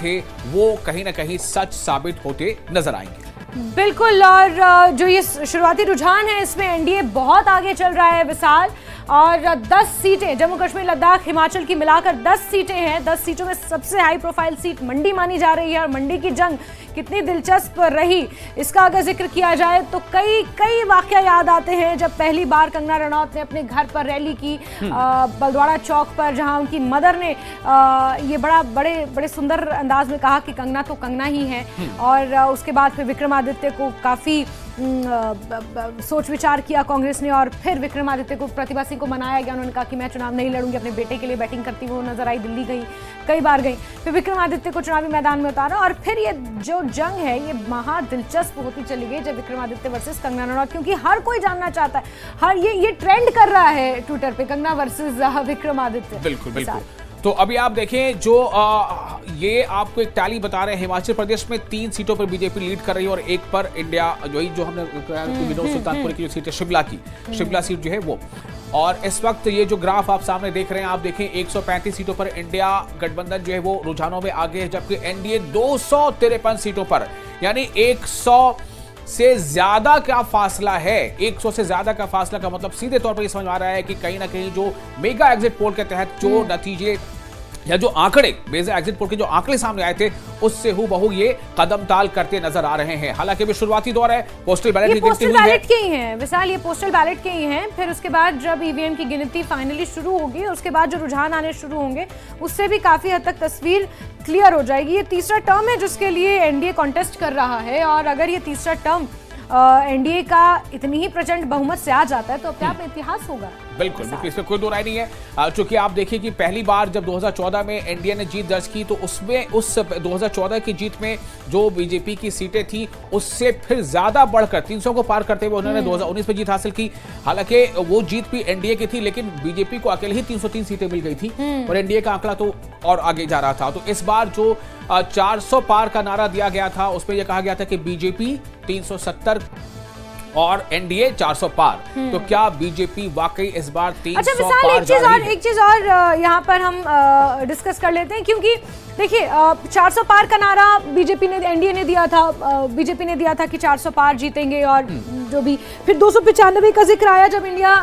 थे वो कहीं ना कहीं सच साबित होते नजर आएंगे। बिल्कुल, और जो ये शुरुआती रुझान है इसमें एनडीए बहुत आगे चल रहा है विशाल, और 10 सीटें जम्मू कश्मीर लद्दाख हिमाचल की मिलाकर 10 सीटें हैं। 10 सीटों में सबसे हाई प्रोफाइल सीट मंडी मानी जा रही है, और मंडी की जंग कितनी दिलचस्प रही इसका अगर जिक्र किया जाए तो कई वाकया याद आते हैं। जब पहली बार कंगना रनौत ने अपने घर पर रैली की बलद्वाड़ा चौक पर, जहां उनकी मदर ने ये बड़े सुंदर अंदाज में कहा कि कंगना तो कंगना ही है, और उसके बाद फिर विक्रमादित्य को काफ़ी सोच विचार किया कांग्रेस ने, और फिर विक्रमादित्य को, प्रतिभा सिंह को मनाया गया। उन्होंने कहा कि मैं चुनाव नहीं लड़ूंगी, अपने बेटे के लिए बैटिंग करती हुई नजर आई, दिल्ली गई, कई बार गई, फिर विक्रमादित्य को चुनावी मैदान में उतारा, और फिर ये जो जंग है ये महा दिलचस्प होती चली गई जब विक्रमादित्य वर्सेस कंगना रनौत, क्योंकि हर कोई जानना चाहता है, हर ये ट्रेंड कर रहा है ट्विटर पे, कंगना वर्सेस विक्रमादित्य। बिल्कुल बिल्कुल। तो अभी आप देखें जो ये आपको एक टैली बता रहे हैं, हिमाचल प्रदेश में 3 सीटों पर बीजेपी लीड कर रही है और एक पर इंडिया, जो हमने विनोद सुल्तानपुर की जो सीट है शिमला सीट जो है वो। और इस वक्त ये जो ग्राफ आप सामने देख रहे हैं, आप देखें 135 सीटों पर इंडिया गठबंधन जो है वो रुझानों में आगे है, जबकि एनडीए 253 सीटों पर, यानी 100 से ज्यादा का फासला है। 100 से ज्यादा का फासला का मतलब सीधे तौर पर ये समझ आ रहा है कि कहीं ना कहीं जो मेगा एग्जिट पोल के तहत जो नतीजे या जो आंकड़े, मेगा एग्जिट पोल के जो आंकड़े सामने आए थे उससे हूबहू ये कदम ताल करते नजर आ रहे हैं। हालांकि भी शुरुआती दौर है, पोस्टल बैलेट की गिनती हुई है। के ही हैं विशाल, ये पोस्टल बैलेट के ही हैं। फिर उसके बाद जब ईवीएम की गिनती फाइनली शुरू होगी, उसके बाद जो रुझान आने शुरू होंगे उससे भी काफी हद तक तस्वीर क्लियर हो जाएगी। ये तीसरा टर्म है जिसके लिए एनडीए कॉन्टेस्ट कर रहा है, और अगर ये तीसरा टर्म एनडीए का इतनी ही प्रचंड बहुमत से आ जाता है तो अपने आप में इतिहास होगा। बिल्कुल, इसमें कोई दो राय नहीं है। चूंकि आप देखिए कि पहली बार जब 2014 में एनडीए ने जीत दर्ज की तो उसमें उस 2014 की जीत में जो बीजेपी की सीटें थी उससे फिर ज्यादा बढ़कर 300 को पार करते हुए उन्होंने 2019 में जीत हासिल की। हालांकि वो जीत भी एनडीए की थी, लेकिन बीजेपी को अकेले ही 303 सीटें मिल गई थी और एनडीए का आंकड़ा तो और आगे जा रहा था। तो इस बार जो 400 पार का नारा दिया गया था उसमें यह कहा गया था कि बीजेपी 370 और एनडीए 400 पार। तो क्या बीजेपी वाकई इस बार 300 पार जा रही है? एक चीज और यहाँ पर हम डिस्कस कर लेते हैं, क्योंकि देखिए 400 पार का नारा बीजेपी ने, एनडीए ने दिया था, बीजेपी ने दिया था कि 400 पार जीतेंगे, और जो भी फिर 295 का जिक्र आया जब इंडिया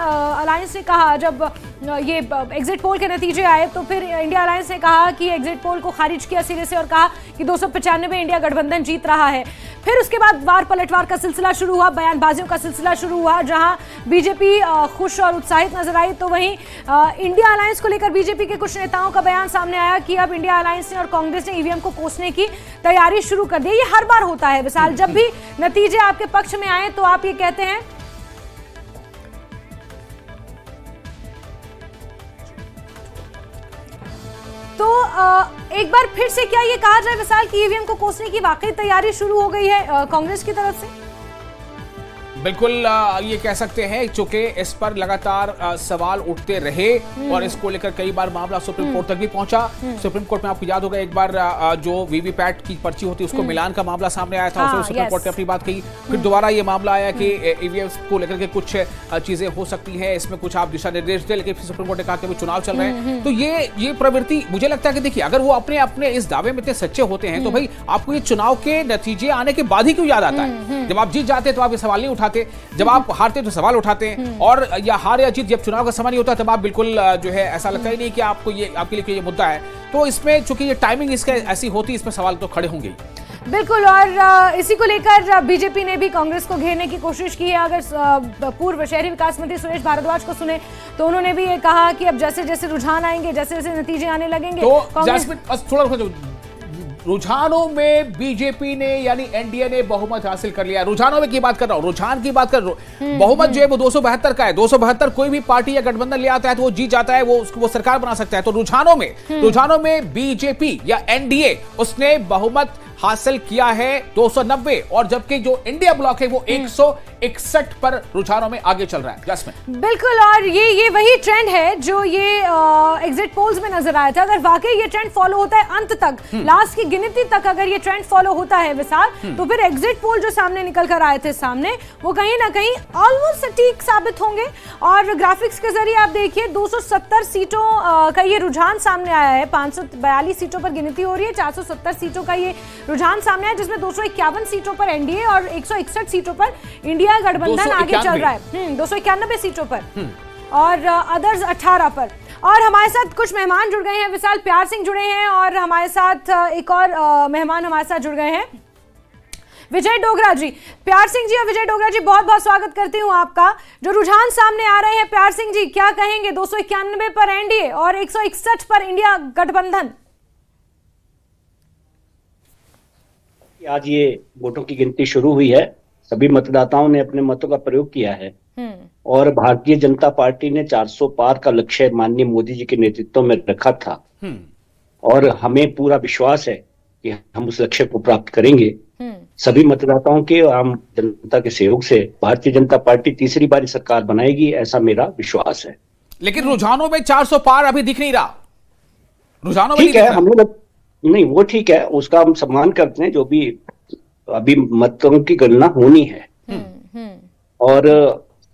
अलायंस ने कहा, जब ये एग्जिट पोल के नतीजे आए तो फिर इंडिया अलायंस ने कहा कि एग्जिट पोल को खारिज किया सिरे से और कहा कि 295 इंडिया गठबंधन जीत रहा है। फिर उसके बाद वार पलटवार का सिलसिला शुरू हुआ, बयानबाजियों का सिलसिला शुरू हुआ, जहां बीजेपी खुश और उत्साहित नजर आई, तो वहीं इंडिया अलायंस को लेकर बीजेपी के कुछ नेताओं का बयान सामने आया कि अब इंडिया अलायंस ने और कांग्रेस ने ईवीएम को कोसने की तैयारी शुरू कर दी। ये हर बार होता है विशाल, जब भी नतीजे आपके पक्ष में आए तो आप ये कहते हैं तो एक बार फिर से क्या ये कहा जाए विशाल कि ईवीएम को कोसने की वाकई तैयारी शुरू हो गई है कांग्रेस की तरफ से? बिल्कुल ये कह सकते हैं, चूंकि इस पर लगातार सवाल उठते रहे और इसको लेकर कई बार मामला सुप्रीम कोर्ट तक भी पहुंचा। सुप्रीम कोर्ट में आपको याद होगा एक बार जो वीवीपैट की पर्ची होती है उसको मिलान का मामला सामने आया था, उसमें सुप्रीम कोर्ट ने अपनी बात कही। फिर दोबारा ये मामला आया कि ईवीएम को लेकर के कुछ चीजें हो सकती है, इसमें कुछ आप दिशा निर्देश दे, लेकिन सुप्रीम कोर्ट ने कहा कि चुनाव चल रहे हैं। तो ये प्रवृत्ति मुझे लगता है कि देखिए अगर वो अपने इस दावे में इतने सच्चे होते हैं तो भाई आपको ये चुनाव के नतीजे आने के बाद ही क्यों याद आता है? जब आप जीत जाते तो आप ये सवाल नहीं उठाते, जब आप हारते तो सवाल उठाते हैं, और या हार या जीत जब चुनाव का समय नहीं होता तब आप बिल्कुल जो है ऐसा लगता ही नहीं कि आपको ये आपके लिए ये मुद्दा है। तो इसमें चूंकि ये टाइमिंग इसका ऐसी होती है, इसमें सवाल तो खड़े होंगे। बिल्कुल, और इसी को लेकर बीजेपी ने भी कांग्रेस को घेरने की कोशिश की है। अगर पूर्व शहरी विकास मंत्री सुरेश भारद्वाज को सुने तो उन्होंने भी ये कहा कि अब जैसे जैसे रुझान आएंगे, जैसे जैसे नतीजे आने लगेंगे तो थोड़ा रुझानों में बीजेपी ने यानी एनडीए ने बहुमत हासिल कर लिया। रुझानों में की बात कर रहा हूं, रुझान की बात कर रहा हूं। बहुमत जो है वो 272 का है। 272 कोई भी पार्टी या गठबंधन ले आता है तो वो जीत जाता है, वो सरकार बना सकता है। तो रुझानों में बीजेपी या एनडीए उसने बहुमत हासिल किया है 290, और जबकि जो इंडिया ब्लॉक है वो 161 पर रुझानों में आगे चल रहा है। जैस्मिन, बिल्कुल, और ये वही ट्रेंड है जो ये एग्जिट पोल्स में नजर आया था। अगर वाकई ये ट्रेंड फॉलो होता है अंत तक, लास्ट की गिनती तक अगर ये ट्रेंड फॉलो होता है विशाल, तो फिर एग्जिट पोल जो सामने निकल कर आए थे सामने, वो कहीं ना कहीं ऑलमोस्ट सटीक साबित होंगे। और ग्राफिक्स के जरिए आप देखिए 270 सीटों का ये रुझान सामने आया है। 542 सीटों पर गिनती हो रही है, 470 सीटों का ये रुझान सामने आया, जिसमें 251 सीटों पर एनडीए और 161 सीटों पर इंडिया गठबंधन आगे चल रहा है। 291 सीटों पर और अदर्स 18 पर। और हमारे साथ कुछ मेहमान जुड़ गए हैं विशाल। प्यार सिंह जुड़े हैं और हमारे साथ एक और मेहमान हमारे साथ जुड़ गए हैं, विजय डोगरा जी। प्यार सिंह जी और विजय डोगरा जी, बहुत बहुत स्वागत करती हूं आपका। जो रुझान सामने आ रहे हैं, प्यार सिंह जी क्या कहेंगे? 291 पर एनडीए और 161 पर इंडिया गठबंधन। आज ये वोटों की गिनती शुरू हुई है। सभी मतदाताओं ने अपने मतों का प्रयोग किया है और भारतीय जनता पार्टी ने 400 पार का लक्ष्य माननीय मोदी जी के नेतृत्व में रखा था और हमें पूरा विश्वास है कि हम उस लक्ष्य को प्राप्त करेंगे। सभी मतदाताओं के और आम जनता के सहयोग से भारतीय जनता पार्टी तीसरी बार सरकार बनाएगी, ऐसा मेरा विश्वास है। लेकिन रुझानों में 400 पार अभी दिख नहीं रहा। रुझानों में ठीक है, हमें नहीं, वो ठीक है, उसका हम सम्मान करते हैं। जो भी अभी मतों की गणना होनी है और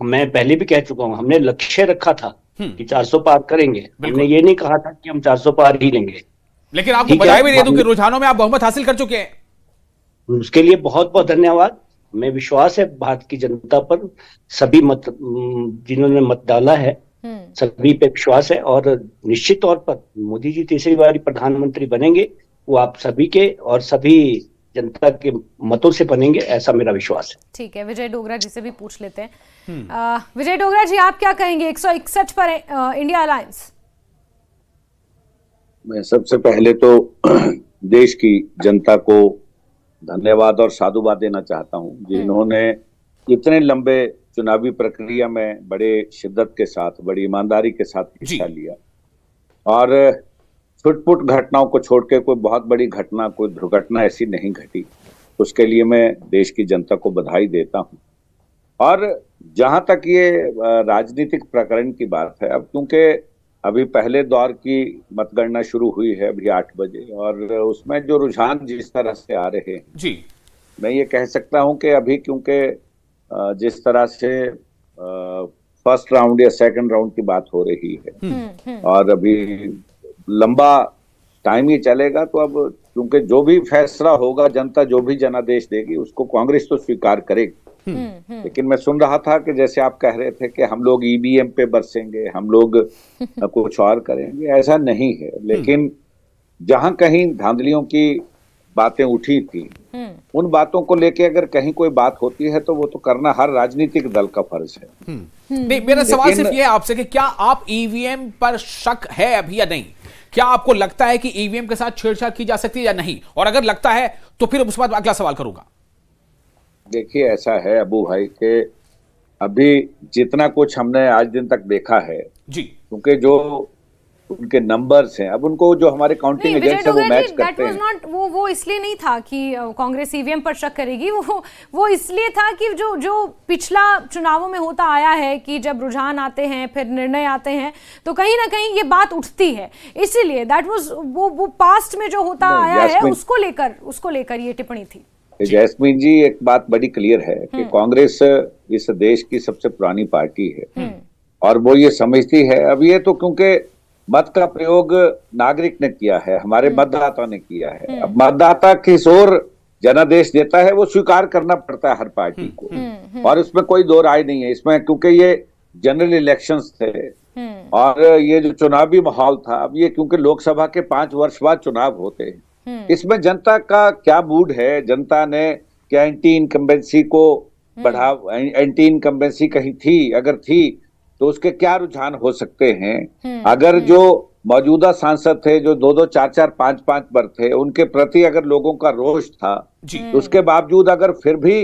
मैं पहले भी कह चुका हूं, हमने लक्ष्य रखा था कि 400 पार करेंगे। हमने ये नहीं कहा था कि हम 400 पार ही लेंगे। लेकिन आपको बधाई भी दे दूं कि रुझानों में आप बहुमत हासिल कर चुके हैं। उसके लिए बहुत बहुत धन्यवाद। हमें विश्वास है भारत की जनता पर, सभी जिन्होंने मत डाला है सभी पे विश्वास है और निश्चित तौर पर मोदी जी तीसरी बार प्रधानमंत्री बनेंगे। वो आप सभी के और सभी जनता के मतों से बनेंगे, ऐसा मेरा विश्वास है। ठीक है, विजय डोगरा जी से भी पूछ लेते हैं। विजय डोगरा जी, आप क्या कहेंगे 161 पर इंडिया अलायंस? मैं सबसे पहले तो देश की जनता को धन्यवाद और साधुवाद देना चाहता हूं, जिन्होंने इतने लंबे चुनावी प्रक्रिया में बड़े शिद्दत के साथ, बड़ी ईमानदारी के साथ हिस्सा लिया और छुटपुट घटनाओं को छोड़ के कोई बहुत बड़ी घटना, कोई दुर्घटना ऐसी नहीं घटी। उसके लिए मैं देश की जनता को बधाई देता हूं। और जहां तक ये राजनीतिक प्रकरण की बात है, अब क्योंकि अभी पहले दौर की मतगणना शुरू हुई है अभी 8 बजे, और उसमें जो रुझान जिस तरह से आ रहे हैं जी, मैं ये कह सकता हूं कि अभी क्योंकि जिस तरह से फर्स्ट राउंड या सेकंड राउंड की बात हो रही है और अभी लंबा टाइम ही चलेगा, तो अब क्योंकि जो भी फैसला होगा, जनता जो भी जनादेश देगी उसको कांग्रेस तो स्वीकार करेगी। लेकिन मैं सुन रहा था कि जैसे आप कह रहे थे कि हम लोग ईवीएम पे बरसेंगे, हम लोग कुछ और करेंगे, ऐसा नहीं है। लेकिन जहां कहीं धांधलियों की बातें उठी थी, उन बातों को लेके अगर कहीं कोई बात होती है तो वो तो करना हर राजनीतिक दल का फर्ज है। नहीं, मेरा सवाल सिर्फ ये है आपसे कि क्या आप ईवीएम पर शक है अभी या नहीं? क्या आपको लगता है कि ईवीएम के साथ छेड़छाड़ की जा सकती है या नहीं? और अगर लगता है तो फिर उसके बाद अगला सवाल करूंगा। देखिए, ऐसा है अबू भाई के अभी जितना कुछ हमने आज दिन तक देखा है जी, क्योंकि जो उनके नंबर्स हैं, अब उनको जो हमारे काउंटिंग एजेंट्स हैं वो मैच करते हैं। वो इसलिए नहीं था कि कांग्रेस ईवीएम पर शक करेगी, वो इसलिए था कि जो पिछला चुनावों में होता आया है कि जब रुझान आते हैं फिर निर्णय आते हैं तो कहीं ना कहीं ये बात उठती है, इसीलिए दैट वाज वो पास्ट में जो होता आया है उसको लेकर ये टिप्पणी थी। जैस्मिन जी, एक बात बड़ी क्लियर है कि कांग्रेस इस देश की सबसे पुरानी पार्टी है और वो ये समझती है, अब ये तो क्योंकि मत का प्रयोग नागरिक ने किया है, हमारे मतदाता ने किया है, अब मतदाता किस ओर जनादेश देता है वो स्वीकार करना पड़ता है हर पार्टी को, और इसमें कोई दो राय नहीं है इसमें, क्योंकि ये जनरल इलेक्शंस थे और ये जो चुनावी माहौल था, अब ये क्योंकि लोकसभा के 5 वर्ष बाद चुनाव होते हैं, इसमें जनता का क्या मूड है, जनता ने क्या एंटी इनकम्बेंसी को बढ़ाव, एंटी इनकम्बेंसी कहीं थी, अगर थी तो उसके क्या रुझान हो सकते हैं, अगर जो मौजूदा सांसद थे जो 2-2, 4-4, 5-5 पर थे, उनके प्रति अगर लोगों का रोष था, तो उसके बावजूद अगर फिर भी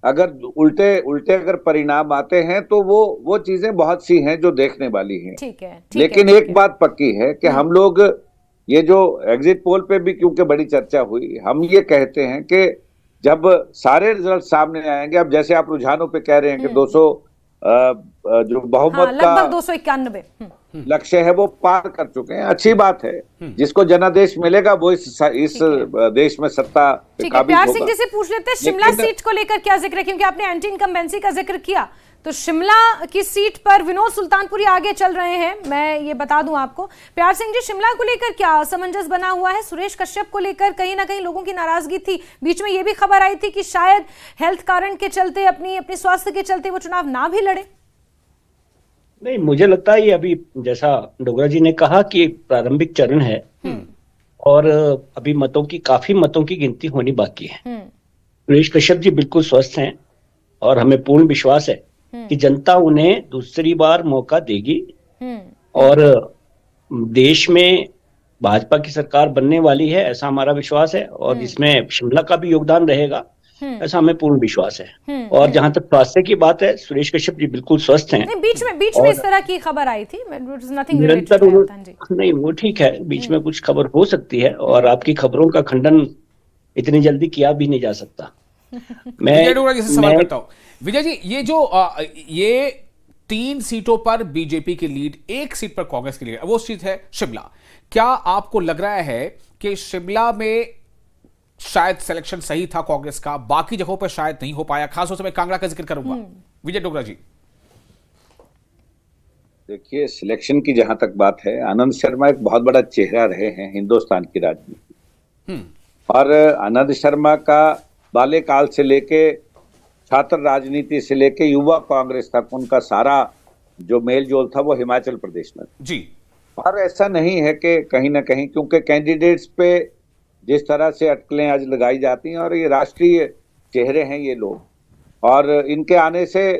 अगर उल्टे अगर परिणाम आते हैं तो वो चीजें बहुत सी हैं जो देखने वाली हैं। ठीक है, लेकिन एक बात पक्की है कि हम लोग ये जो एग्जिट पोल पे भी क्योंकि बड़ी चर्चा हुई, हम ये कहते हैं कि जब सारे रिजल्ट सामने आएंगे, अब जैसे आप रुझानों पे कह रहे हैं कि 200 जो बहुमत का लगभग 291 लक्ष्य है वो पार कर चुके हैं, अच्छी बात है। जिसको जनादेश मिलेगा वो इस देश में सत्ता पे काबिज प्यार सिंह होगा। जी से पूछ लेते हैं, शिमला सीट को लेकर क्या जिक्र है, क्योंकि आपने एंटी इनकम्बेंसी का जिक्र किया, तो शिमला की सीट पर विनोद सुल्तानपुरी आगे चल रहे हैं। मैं ये बता दूं आपको, प्यार सिंह जी, शिमला को लेकर क्या असमंजस बना हुआ है? सुरेश कश्यप को लेकर कहीं ना कहीं लोगों की नाराजगी थी, बीच में ये भी खबर आई थी कि शायद हेल्थ कारण के चलते, अपनी स्वास्थ्य के चलते वो चुनाव ना भी लड़े। नहीं, मुझे लगता है ये अभी जैसा डोगरा जी ने कहा कि एक प्रारंभिक चरण है और अभी काफी मतों की गिनती होनी बाकी है। सुरेश कश्यप जी बिल्कुल स्वस्थ हैं और हमें पूर्ण विश्वास है कि जनता उन्हें दूसरी बार मौका देगी और देश में भाजपा की सरकार बनने वाली है, ऐसा हमारा विश्वास है। और इसमें शिमला का भी योगदान रहेगा, ऐसा हमें पूर्ण विश्वास है। और जहां तक स्वास्थ्य की बात है, सुरेश कश्यप जी बिल्कुल स्वस्थ हैं। बीच में इस तरह की खबर आई थी, निरंतर नहीं, वो ठीक है, बीच में कुछ खबर हो सकती है और आपकी खबरों का खंडन इतनी जल्दी किया भी नहीं जा सकता। मैं सवाल करता हूं विजय जी, ये जो ये 3 सीटों पर बीजेपी की लीड, 1 सीट पर कांग्रेस की लीड, वो सीट है शिमला। क्या आपको लग रहा है कि शिमला में शायद सिलेक्शन सही था कांग्रेस का, बाकी जगहों पर शायद नहीं हो पाया? खासतौर से मैं कांगड़ा का जिक्र करूंगा। विजय डोगरा जी, देखिए, सिलेक्शन की जहां तक बात है, आनंद शर्मा एक बहुत बड़ा चेहरा रहे हैं हिंदुस्तान की राजनीति, और आनंद शर्मा का बाल्यकाल से लेके छात्र राजनीति से लेके युवा कांग्रेस तक उनका सारा जो मेल जोल था वो हिमाचल प्रदेश में जी। और ऐसा नहीं है कि कहीं ना कहीं, क्योंकि कैंडिडेट्स पे जिस तरह से अटकलें आज लगाई जाती हैं, और ये राष्ट्रीय चेहरे हैं ये लोग, और इनके आने से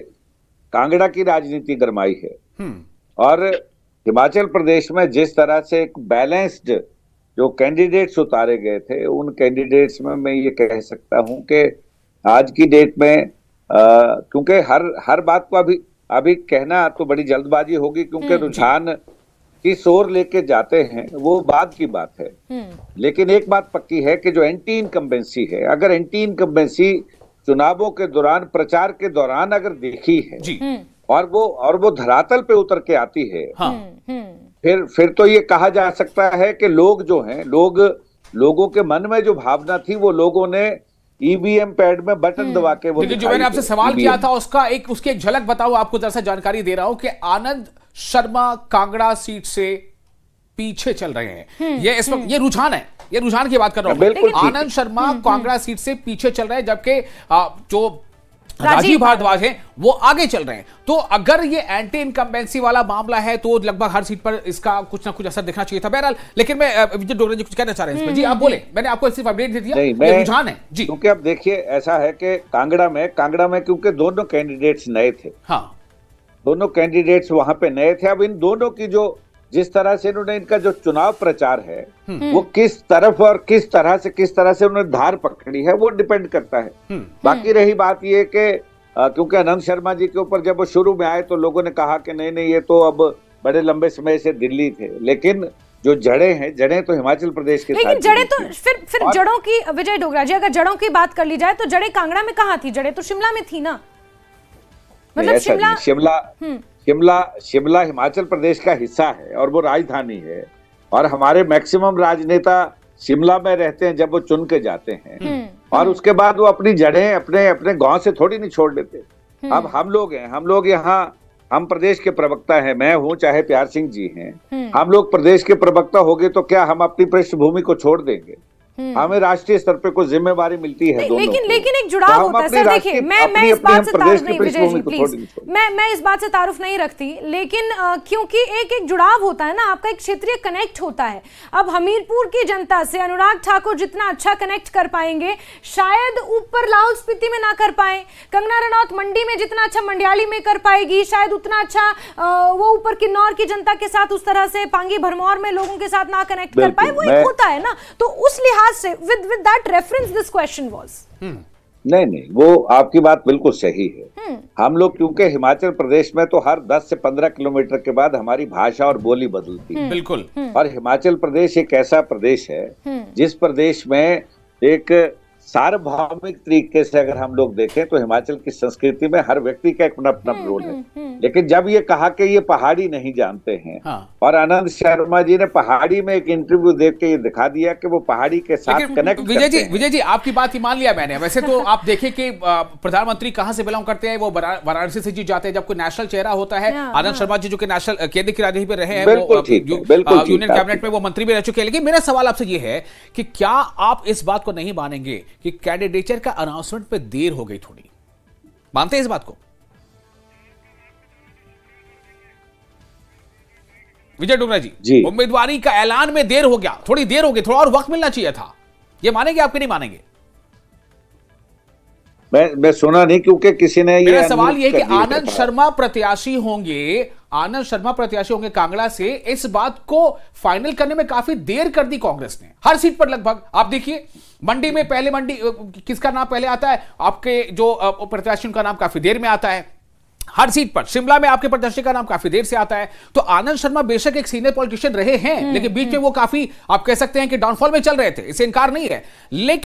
कांगड़ा की राजनीति गरमाई है। और हिमाचल प्रदेश में जिस तरह से एक बैलेंस्ड जो कैंडिडेट्स उतारे गए थे, उन कैंडिडेट्स में मैं ये कह सकता हूं कि आज की डेट में क्योंकि हर बात को अभी कहना तो बड़ी जल्दबाजी होगी, क्योंकि रुझान किस ओर लेके जाते हैं वो बाद की बात है। लेकिन एक बात पक्की है कि जो एंटी इनकम्बेंसी है, अगर एंटी इनकम्बेंसी चुनावों के दौरान, प्रचार के दौरान अगर देखी है जी, और वो धरातल पे उतर के आती है, फिर तो ये कहा जा सकता है कि लोग जो हैं, लोगों के मन में जो भावना थी, वो लोगों ने ईवीएम पैड में बटन दबा के वो, लेकिन जो मैंने आपसे सवाल किया था उसकी एक झलक बताओ, आपको जरा सा जानकारी दे रहा हूं कि आनंद शर्मा कांगड़ा सीट से पीछे चल रहे हैं। ये इस वक्त ये रुझान है, ये रुझान की बात कर रहा हूं। आनंद शर्मा कांगड़ा सीट से पीछे चल रहे हैं, जबकि जो राजीव भारद्वाज हैं वो आगे चल रहे हैं। तो अगर ये एंटी इनकम्बेंसी वाला मामला है तो लगभग हर सीट पर इसका कुछ ना कुछ असर दिखना चाहिए था। बहरहाल, लेकिन मैं विजय डोगरा जी कुछ कहना चाह रहे हैं इसमें। जी आप बोले, मैंने आपको सिर्फ अपडेट दे दिया, ये रुझान है जी। क्योंकि अब देखिए, ऐसा है कि कांगड़ा में क्योंकि दोनों कैंडिडेट्स नए थे, दोनों कैंडिडेट्स वहां पे नए थे। अब इन दोनों की जिस तरह से इन्होंने, इनका जो चुनाव प्रचार है वो किस तरफ और किस तरह से उन्होंने धार पकड़ी है, वो डिपेंड करता है। बाकी रही बात ये कि क्योंकि आनंद शर्मा जी के ऊपर जब वो शुरू में आए तो लोगों ने कहा कि नहीं ये तो अब बड़े लंबे समय से दिल्ली थे, लेकिन जो जड़ें तो हिमाचल प्रदेश के, लेकिन जड़ें तो फिर जड़ों की, विजय डोगरा जी, अगर जड़ों की बात कर ली जाए तो जड़ें कांगड़ा में कहाँ थी? जड़ें तो शिमला में थी ना, मतलब शिमला हिमाचल प्रदेश का हिस्सा है और वो राजधानी है, और हमारे मैक्सिमम राजनेता शिमला में रहते हैं जब वो चुन के जाते हैं, और उसके बाद वो अपनी जड़ें अपने गांव से थोड़ी नहीं छोड़ देते। अब हम लोग यहाँ, हम प्रदेश के प्रवक्ता हैं, मैं हूँ चाहे प्यार सिंह जी हैं, हम लोग प्रदेश के प्रवक्ता होंगे तो क्या हम अपनी पृष्ठभूमि को छोड़ देंगे? हमें राष्ट्रीय स्तर पे कोई जिम्मेवारी मिलती है दोनों लेकिन एक जुड़ाव होता है सर। देखिए, मैं इस बात से तारुफ नहीं, विजय जी प्लीज, मैं इस बात से तारुफ नहीं रखती, लेकिन क्योंकि एक जुड़ाव होता है ना, आपका एक क्षेत्रीय कनेक्ट होता है। अब हमीरपुर की जनता से अनुराग ठाकुर जितना अच्छा कनेक्ट कर पाएंगे, शायद ऊपर लाहौल स्पीति में ना कर पाए। कंगना रनौत मंडी में जितना अच्छा मंडियाली में कर पाएगी, शायद उतना अच्छा वो ऊपर किन्नौर की जनता के साथ उस तरह से पांगी भरमौर में लोगों के साथ ना कनेक्ट कर पाए। वो एक होता है ना, तो उस से with that reference this question was। नहीं नहीं, वो आपकी बात बिल्कुल सही है। हम लोग क्योंकि हिमाचल प्रदेश में तो हर 10 से 15 किलोमीटर के बाद हमारी भाषा और बोली बदलती है। बिल्कुल। और हिमाचल प्रदेश एक ऐसा प्रदेश है जिस प्रदेश में एक सार्वभौमिक तरीके से अगर हम लोग देखें तो हिमाचल की संस्कृति में हर व्यक्ति का अपना अपना रोल है। लेकिन जब ये कहा कि ये पहाड़ी नहीं जानते हैं, और आनंद शर्मा जी ने पहाड़ी में एक इंटरव्यू देख के ये दिखा दिया कि वो पहाड़ी के साथ कनेक्ट करते हैं। विजय जी आपकी बात ही मान लिया मैंने। वैसे तो आप देखें कि प्रधानमंत्री कहां से बिलोंग करते हैं, वो वाराणसी से जी जाते हैं। जब कोई नेशनल चेहरा होता है, आनंद शर्मा जी जो कि नेशनल केंद्र की राजनीति में रहे हैं, यूनियन कैबिनेट में वो मंत्री भी रह चुके हैं। लेकिन मेरा सवाल आपसे ये है कि क्या आप इस बात को नहीं मानेंगे कि कैंडिडेचर का अनाउंसमेंट पे देर हो गई थोड़ी? मानते हैं इस बात को विजय डोगरा जी? उम्मीदवारी का ऐलान में देर हो गया, थोड़ी देर हो गई, थोड़ा और वक्त मिलना चाहिए था। ये मानेंगे आपके नहीं मानेंगे? मैं सुना नहीं क्योंकि किसी ने मेरा सवाल यह है कि आनंद शर्मा प्रत्याशी होंगे कांगड़ा से, इस बात को फाइनल करने में काफी देर कर दी कांग्रेस ने। हर सीट पर लगभग आप देखिए, मंडी में पहले मंडी किसका नाम पहले आता है, आपके जो प्रत्याशी उनका नाम काफी देर में आता है। हर सीट पर शिमला में आपके प्रत्याशी का नाम काफी देर से आता है। तो आनंद शर्मा बेशक एक सीनियर पॉलिटिशियन रहे हैं, लेकिन बीच में वो काफी आप कह सकते हैं कि डाउनफॉल में चल रहे थे, इससे इनकार नहीं है। लेकिन